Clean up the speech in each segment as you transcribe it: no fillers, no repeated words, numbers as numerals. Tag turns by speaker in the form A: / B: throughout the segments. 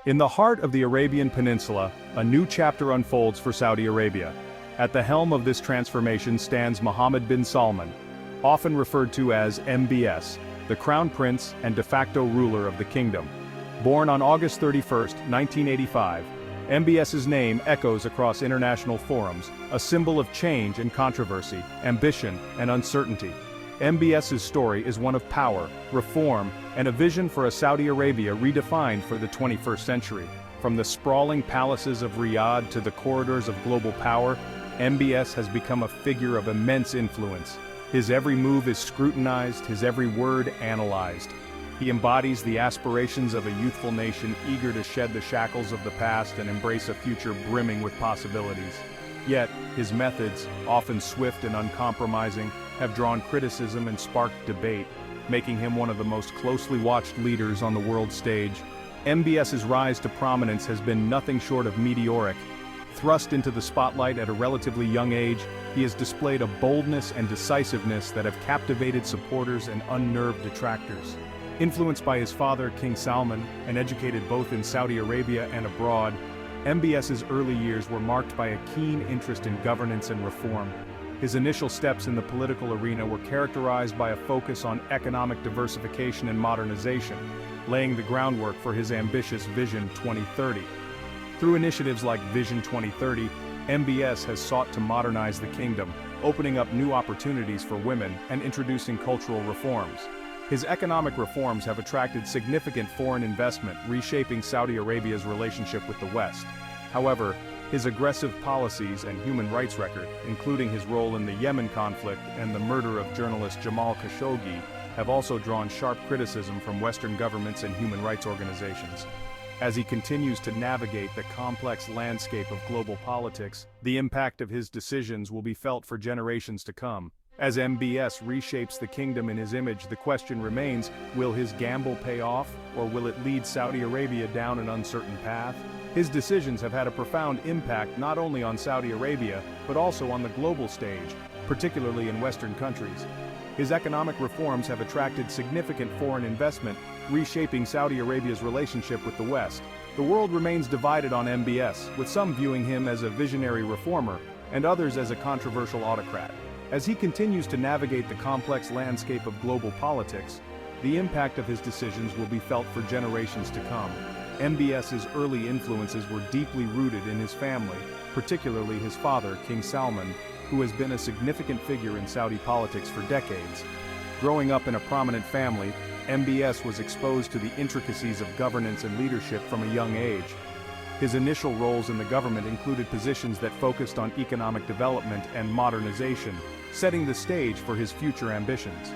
A: In the heart of the Arabian Peninsula, a new chapter unfolds for Saudi Arabia. At the helm of this transformation stands Mohammed bin Salman, often referred to as MBS, the crown prince and de facto ruler of the kingdom. Born on August 31, 1985, MBS's name echoes across international forums, a symbol of change and controversy, ambition and uncertainty. MBS's story is one of power, reform, and a vision for a Saudi Arabia redefined for the 21st century. From the sprawling palaces of Riyadh to the corridors of global power, MBS has become a figure of immense influence. His every move is scrutinized, his every word analyzed. He embodies the aspirations of a youthful nation eager to shed the shackles of the past and embrace a future brimming with possibilities. Yet, his methods, often swift and uncompromising, have drawn criticism and sparked debate, making him one of the most closely watched leaders on the world stage. MBS's rise to prominence has been nothing short of meteoric. Thrust into the spotlight at a relatively young age, he has displayed a boldness and decisiveness that have captivated supporters and unnerved detractors. Influenced by his father, King Salman, and educated both in Saudi Arabia and abroad, MBS's early years were marked by a keen interest in governance and reform. His initial steps in the political arena were characterized by a focus on economic diversification and modernization, laying the groundwork for his ambitious Vision 2030. Through initiatives like Vision 2030, MBS has sought to modernize the kingdom, opening up new opportunities for women and introducing cultural reforms. His economic reforms have attracted significant foreign investment, reshaping Saudi Arabia's relationship with the West. However, his aggressive policies and human rights record, including his role in the Yemen conflict and the murder of journalist Jamal Khashoggi, have also drawn sharp criticism from Western governments and human rights organizations. As he continues to navigate the complex landscape of global politics, the impact of his decisions will be felt for generations to come. As MBS reshapes the kingdom in his image, the question remains, will his gamble pay off, or will it lead Saudi Arabia down an uncertain path? His decisions have had a profound impact not only on Saudi Arabia, but also on the global stage, particularly in Western countries. His economic reforms have attracted significant foreign investment, reshaping Saudi Arabia's relationship with the West. The world remains divided on MBS, with some viewing him as a visionary reformer, and others as a controversial autocrat. As he continues to navigate the complex landscape of global politics, the impact of his decisions will be felt for generations to come. MBS's early influences were deeply rooted in his family, particularly his father, King Salman, who has been a significant figure in Saudi politics for decades. Growing up in a prominent family, MBS was exposed to the intricacies of governance and leadership from a young age. His initial roles in the government included positions that focused on economic development and modernization, setting the stage for his future ambitions.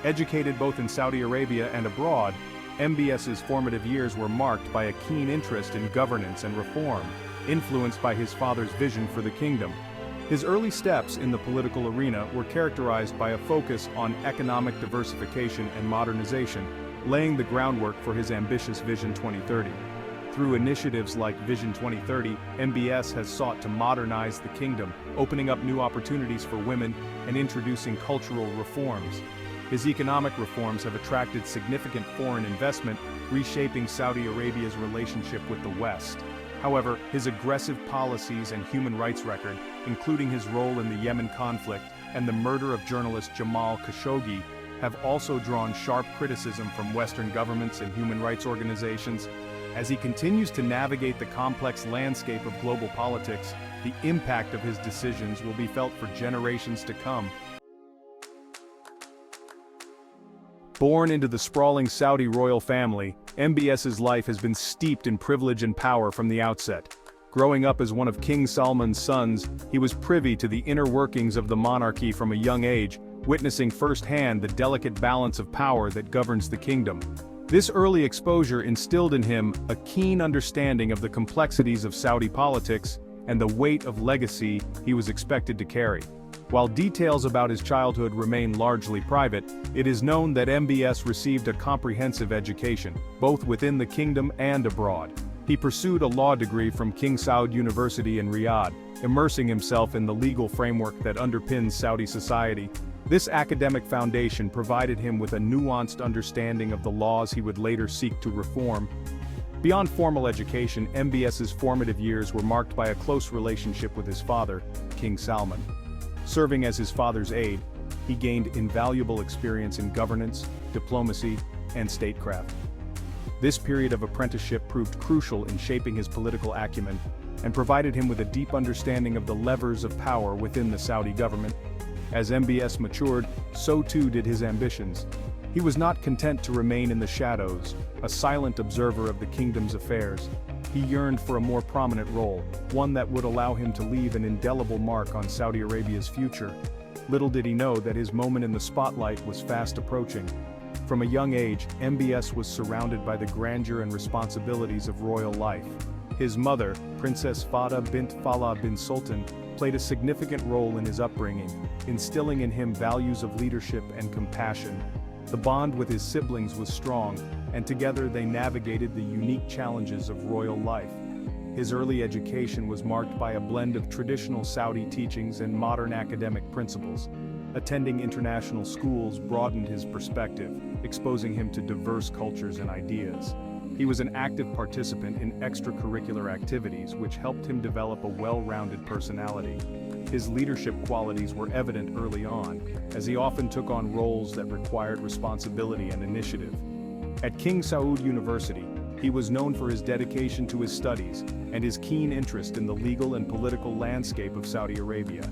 A: Educated both in Saudi Arabia and abroad, MBS's formative years were marked by a keen interest in governance and reform, influenced by his father's vision for the kingdom. His early steps in the political arena were characterized by a focus on economic diversification and modernization, laying the groundwork for his ambitious Vision 2030. Through initiatives like Vision 2030, MBS has sought to modernize the kingdom, opening up new opportunities for women and introducing cultural reforms. His economic reforms have attracted significant foreign investment, reshaping Saudi Arabia's relationship with the West. However, his aggressive policies and human rights record, including his role in the Yemen conflict and the murder of journalist Jamal Khashoggi, have also drawn sharp criticism from Western governments and human rights organizations. As he continues to navigate the complex landscape of global politics, the impact of his decisions will be felt for generations to come. Born into the sprawling Saudi royal family, MBS's life has been steeped in privilege and power from the outset. Growing up as one of King Salman's sons, he was privy to the inner workings of the monarchy from a young age, witnessing firsthand the delicate balance of power that governs the kingdom. This early exposure instilled in him a keen understanding of the complexities of Saudi politics and the weight of legacy he was expected to carry. While details about his childhood remain largely private, it is known that MBS received a comprehensive education, both within the kingdom and abroad. He pursued a law degree from King Saud University in Riyadh, immersing himself in the legal framework that underpins Saudi society. This academic foundation provided him with a nuanced understanding of the laws he would later seek to reform. Beyond formal education, MBS's formative years were marked by a close relationship with his father, King Salman. Serving as his father's aide, he gained invaluable experience in governance, diplomacy, and statecraft. This period of apprenticeship proved crucial in shaping his political acumen and provided him with a deep understanding of the levers of power within the Saudi government. As MBS matured, so too did his ambitions. He was not content to remain in the shadows, a silent observer of the kingdom's affairs. He yearned for a more prominent role, one that would allow him to leave an indelible mark on Saudi Arabia's future. Little did he know that his moment in the spotlight was fast approaching. From a young age, MBS was surrounded by the grandeur and responsibilities of royal life. His mother, Princess Fada bint Falah bin Sultan, played a significant role in his upbringing, instilling in him values of leadership and compassion. The bond with his siblings was strong, and together they navigated the unique challenges of royal life. His early education was marked by a blend of traditional Saudi teachings and modern academic principles. Attending international schools broadened his perspective, exposing him to diverse cultures and ideas. He was an active participant in extracurricular activities, which helped him develop a well-rounded personality. His leadership qualities were evident early on, as he often took on roles that required responsibility and initiative. At King Saud University, he was known for his dedication to his studies and his keen interest in the legal and political landscape of Saudi Arabia.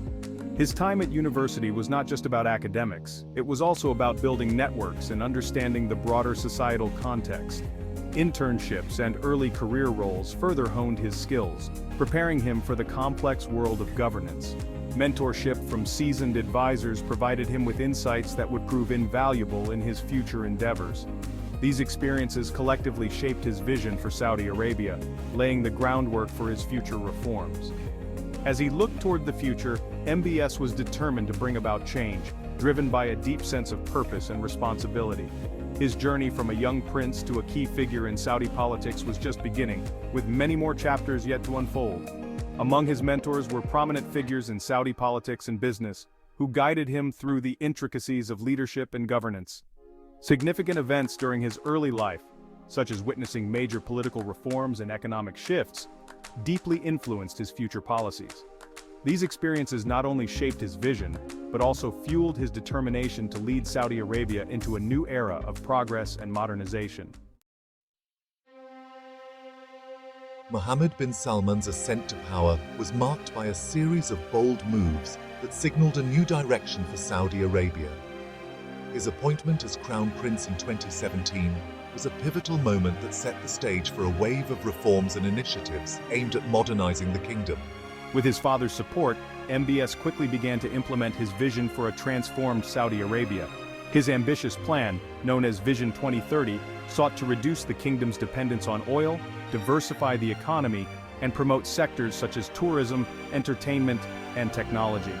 A: His time at university was not just about academics, it was also about building networks and understanding the broader societal context. Internships and early career roles further honed his skills, preparing him for the complex world of governance. Mentorship from seasoned advisors provided him with insights that would prove invaluable in his future endeavors. These experiences collectively shaped his vision for Saudi Arabia, laying the groundwork for his future reforms. As he looked toward the future, MBS was determined to bring about change, driven by a deep sense of purpose and responsibility. His journey from a young prince to a key figure in Saudi politics was just beginning, with many more chapters yet to unfold. Among his mentors were prominent figures in Saudi politics and business, who guided him through the intricacies of leadership and governance. Significant events during his early life, such as witnessing major political reforms and economic shifts, deeply influenced his future policies. These experiences not only shaped his vision, but also fueled his determination to lead Saudi Arabia into a new era of progress and modernization.
B: Mohammed bin Salman's ascent to power was marked by a series of bold moves that signaled a new direction for Saudi Arabia. His appointment as Crown Prince in 2017 was a pivotal moment that set the stage for a wave of reforms and initiatives aimed at modernizing the kingdom.
A: With his father's support, MBS quickly began to implement his vision for a transformed Saudi Arabia. His ambitious plan, known as Vision 2030, sought to reduce the kingdom's dependence on oil, diversify the economy, and promote sectors such as tourism, entertainment, and technology.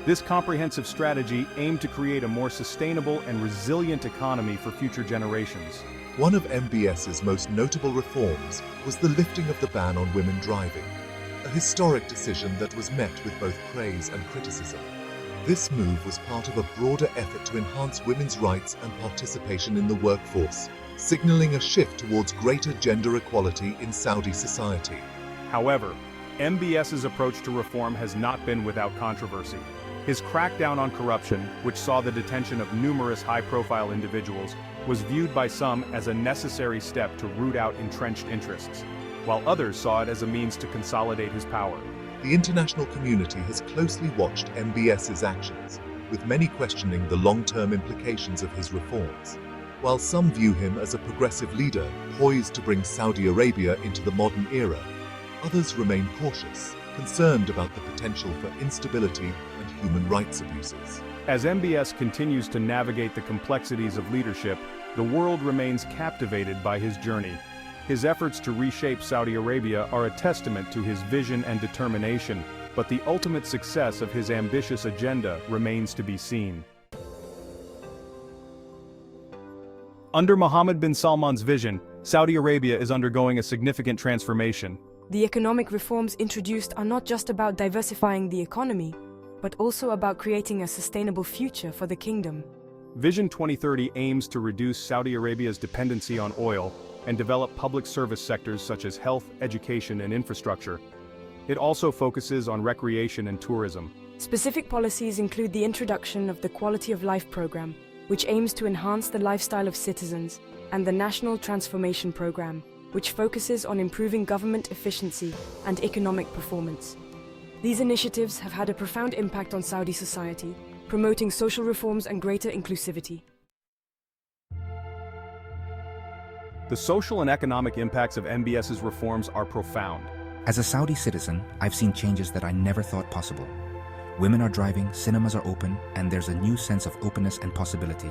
A: This comprehensive strategy aimed to create a more sustainable and resilient economy for future generations.
B: One of MBS's most notable reforms was the lifting of the ban on women driving, a historic decision that was met with both praise and criticism. This move was part of a broader effort to enhance women's rights and participation in the workforce, signaling a shift towards greater gender equality in Saudi society.
A: However, MBS's approach to reform has not been without controversy. His crackdown on corruption, which saw the detention of numerous high-profile individuals, was viewed by some as a necessary step to root out entrenched interests, while others saw it as a means to consolidate his power.
B: The international community has closely watched MBS's actions, with many questioning the long-term implications of his reforms. While some view him as a progressive leader poised to bring Saudi Arabia into the modern era, others remain cautious, concerned about the potential for instability and human rights abuses.
A: As MBS continues to navigate the complexities of leadership, the world remains captivated by his journey. His efforts to reshape Saudi Arabia are a testament to his vision and determination, but the ultimate success of his ambitious agenda remains to be seen. Under Mohammed bin Salman's vision, Saudi Arabia is undergoing a significant transformation.
C: The economic reforms introduced are not just about diversifying the economy, but also about creating a sustainable future for the kingdom.
A: Vision 2030 aims to reduce Saudi Arabia's dependency on oil, and develop public service sectors such as health, education, and infrastructure. It also focuses on recreation and tourism.
C: Specific policies include the introduction of the Quality of Life program, which aims to enhance the lifestyle of citizens, and the National Transformation Program, which focuses on improving government efficiency and economic performance. These initiatives have had a profound impact on Saudi society, promoting social reforms and greater inclusivity.
A: The social and economic impacts of MBS's reforms are profound.
D: As a Saudi citizen, I've seen changes that I never thought possible. Women are driving, cinemas are open, and there's a new sense of openness and possibility.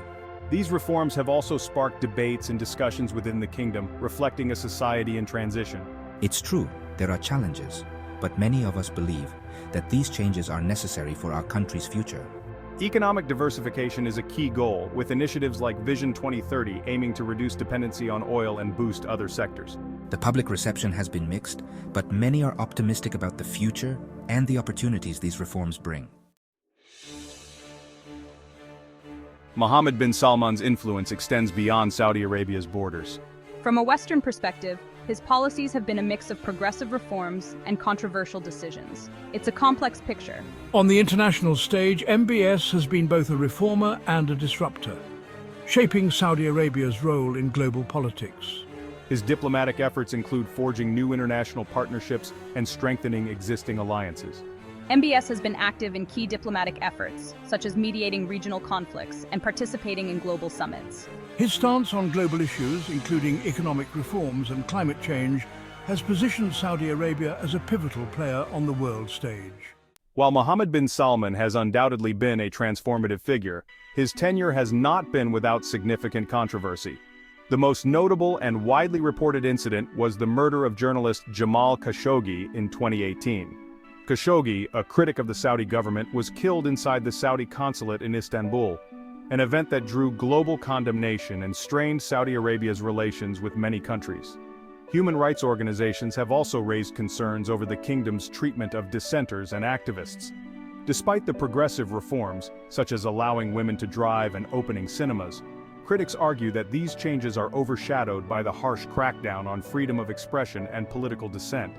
A: These reforms have also sparked debates and discussions within the kingdom, reflecting a society in transition.
D: It's true, there are challenges, but many of us believe that these changes are necessary for our country's future.
A: Economic diversification is a key goal, with initiatives like Vision 2030 aiming to reduce dependency on oil and boost other sectors.
D: The public reception has been mixed, but many are optimistic about the future and the opportunities these reforms bring.
A: Mohammed bin Salman's influence extends beyond Saudi Arabia's borders.
E: From a Western perspective, his policies have been a mix of progressive reforms and controversial decisions. It's a complex picture.
F: On the international stage, MBS has been both a reformer and a disruptor, shaping Saudi Arabia's role in global politics.
A: His diplomatic efforts include forging new international partnerships and strengthening existing alliances.
E: MBS has been active in key diplomatic efforts, such as mediating regional conflicts and participating in global summits.
F: His stance on global issues, including economic reforms and climate change, has positioned Saudi Arabia as a pivotal player on the world stage.
A: While Mohammed bin Salman has undoubtedly been a transformative figure, his tenure has not been without significant controversy. The most notable and widely reported incident was the murder of journalist Jamal Khashoggi in 2018. Khashoggi, a critic of the Saudi government, was killed inside the Saudi consulate in Istanbul, an event that drew global condemnation and strained Saudi Arabia's relations with many countries. Human rights organizations have also raised concerns over the kingdom's treatment of dissenters and activists. Despite the progressive reforms, such as allowing women to drive and opening cinemas, critics argue that these changes are overshadowed by the harsh crackdown on freedom of expression and political dissent.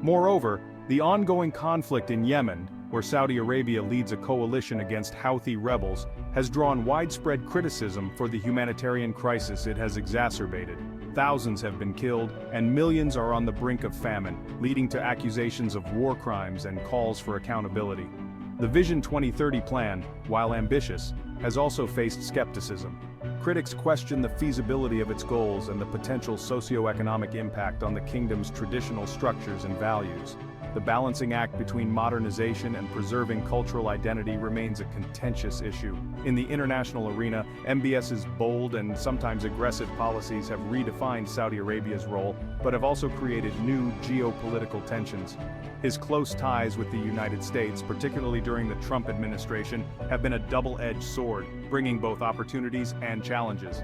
A: Moreover, the ongoing conflict in Yemen, where Saudi Arabia leads a coalition against Houthi rebels, has drawn widespread criticism for the humanitarian crisis it has exacerbated. Thousands have been killed, and millions are on the brink of famine, leading to accusations of war crimes and calls for accountability. The Vision 2030 plan, while ambitious, has also faced skepticism. Critics question the feasibility of its goals and the potential socio-economic impact on the kingdom's traditional structures and values. The balancing act between modernization and preserving cultural identity remains a contentious issue. In the international arena, MBS's bold and sometimes aggressive policies have redefined Saudi Arabia's role, but have also created new geopolitical tensions. His close ties with the United States, particularly during the Trump administration, have been a double-edged sword, bringing both opportunities and challenges.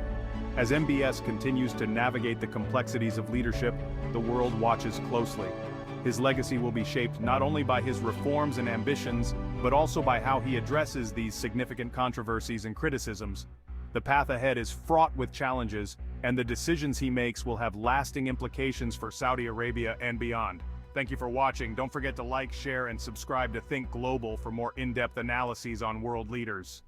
A: As MBS continues to navigate the complexities of leadership, the world watches closely. His legacy will be shaped not only by his reforms and ambitions, but also by how he addresses these significant controversies and criticisms. The path ahead is fraught with challenges, and the decisions he makes will have lasting implications for Saudi Arabia and beyond. Thank you for watching. Don't forget to like, share, and subscribe to Think Global for more in-depth analyses on world leaders.